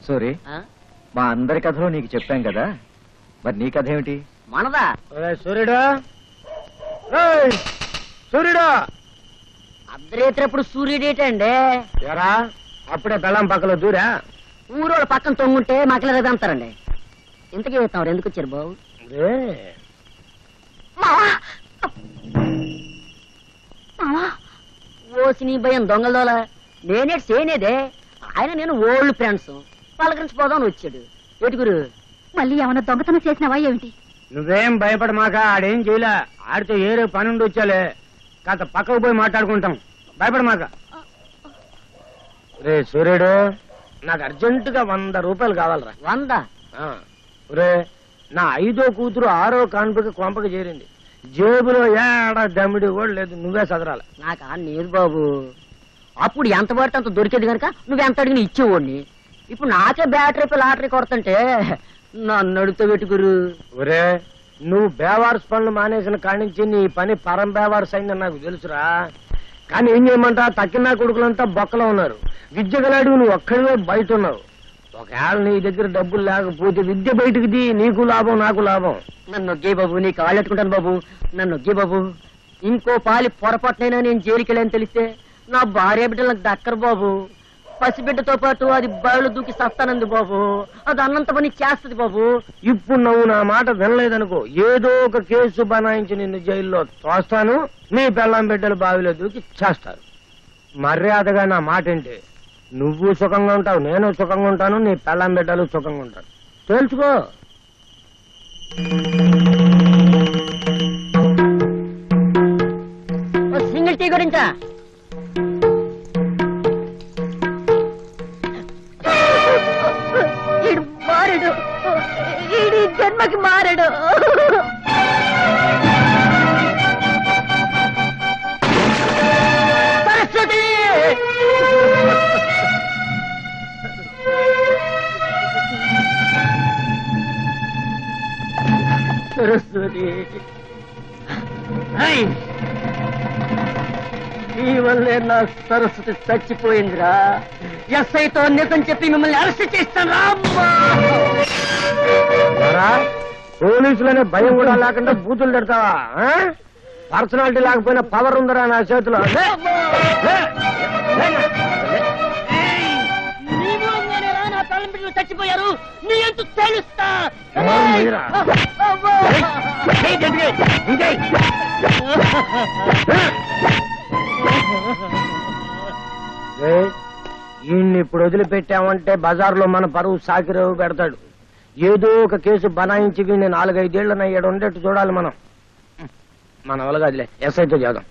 సూరి, మా అందరి కథలో నీకు చెప్పాం కదా, మరి నీ కథ ఏమిటి? మనదా? సూర్యుడు, సూర్యుడు అర్ధరేత్రప్పుడు సూర్యుడేటండి. ఎరా అప్పుడే బెల్లం పక్కలో దూరా? ఊరోళ్ళ పక్కన తొంగుంటే మక్కలేదు అంటారండి. ఇంతకీ తమరు ఎందుకు వచ్చారు బాబు? ఓసిని భయం దొంగలదోల నేనే సేనేదే. ఆయన నేను ఓల్డ్ ఫ్రెండ్స్, పలకరించిపోదామని వచ్చాడు. ఏటుగురు మళ్ళీ ఏమన్నా దొంగతనం చేసినావా ఏమిటి? నువ్వేం భయపడమాక, ఆడేం చేయలే. ఆడితే ఏరే పనుండి వచ్చాలే, కాస్త పక్కకు పోయి మాట్లాడుకుంటాం. భయపడమాక. రే సూర్యుడు, నాకు అర్జెంటుగా 100 రూపాయలు కావాలరా. 100? రే, నా 5వ కూతురు 6వ కాన్పుకి కొంపకి చేరింది. జేబులో ఏడా దమ్మిడి కూడా లేదు. నువ్వే చదరాలి. నాకా లేదు బాబు. అప్పుడు ఎంత పడితే అంత దొరికేది కనుక నువ్వెంత అడిగిన ఇచ్చేవాడిని. ఇప్పుడు నాకే బ్యాటరీ లాటరీ కొడుతుంటే నన్ను అడుగుతా పెట్టుకురు. ఒరే, నువ్వు బేవార్స్ పనులు మానేసిన కాడి నుంచి నీ పని పరం బేవార్స్ అయిందని నాకు తెలుసురా. కానీ ఏం చేయమంటా, తక్కిన కొడుకులంతా బొక్కలో ఉన్నారు. విద్య గలాడు నువ్వు ఒక్కడివే బయట ఉన్నావు. ఒకవేళ నీ దగ్గర డబ్బులు లేకపోతే విద్య బయటకు ది, నీకు లాభం నాకు లాభం. నన్ను నొగ్గే బాబు, నీ కాళ్ళు ఎట్టుకుంటాను బాబు. నన్ను నొగ్గే బాబు. ఇంకో పాలి పొరపాటునైనా నేను జైలుకి వెళ్ళని తెలిస్తే నా భార్య బిడ్డలు నాకు దక్కరు బాబు. పసిబిడ్డతో పాటు అది బయలు దూకి సస్తానంది బాబు. అది అన్నంత పని చేస్తుంది బాబు. ఇప్పుడు నువ్వు నా మాట వినలేదనుకో, ఏదో ఒక కేసు బనాయించి నిన్ను జైల్లో తోస్తాను. నీ పెళ్ళాం బిడ్డలు బావిలో దూకి చేస్తారు. మర్యాదగా నా మాట ఏంటి, నువ్వు సుఖంగా ఉంటావు, నేను సుఖంగా ఉంటాను, నీ పెళ్ళాం బిడ్డలు సుఖంగా ఉంటారు. తెలుసుకో. సింగిల్ టీ గురించా? మారడు, ఈ జన్మకి మారడు. సరస్వతి, సరస్వతి, నీ వల్లే నా సరస్వతి చచ్చిపోయిందిరా. ఎస్ఐతో నిజం చెప్పి మిమ్మల్ని అరెస్ట్ చేస్తాను. పోలీసులనే భయం కూడా లేకుండా బూతులు తిడతావా? పర్సనాలిటీ లేకపోయినా పవర్ ఉందరా నా చేతిలో. నా తల్లి బిడ్డలు చచ్చిపోయారు, నీ ఎంత తెలుస్తా. ఈయన్ని ఇప్పుడు వదిలిపెట్టామంటే బజార్లో మన పరువు సాకిరేవు పెడతాడు. ఏదో ఒక కేసు బనాయించి వీడిని 4-5 ఏళ్లనయ్యాడు ఉండేట్టు చూడాలి మనం. మన వల్ల కాదులే, ఎస్ఐతో చేద్దాం.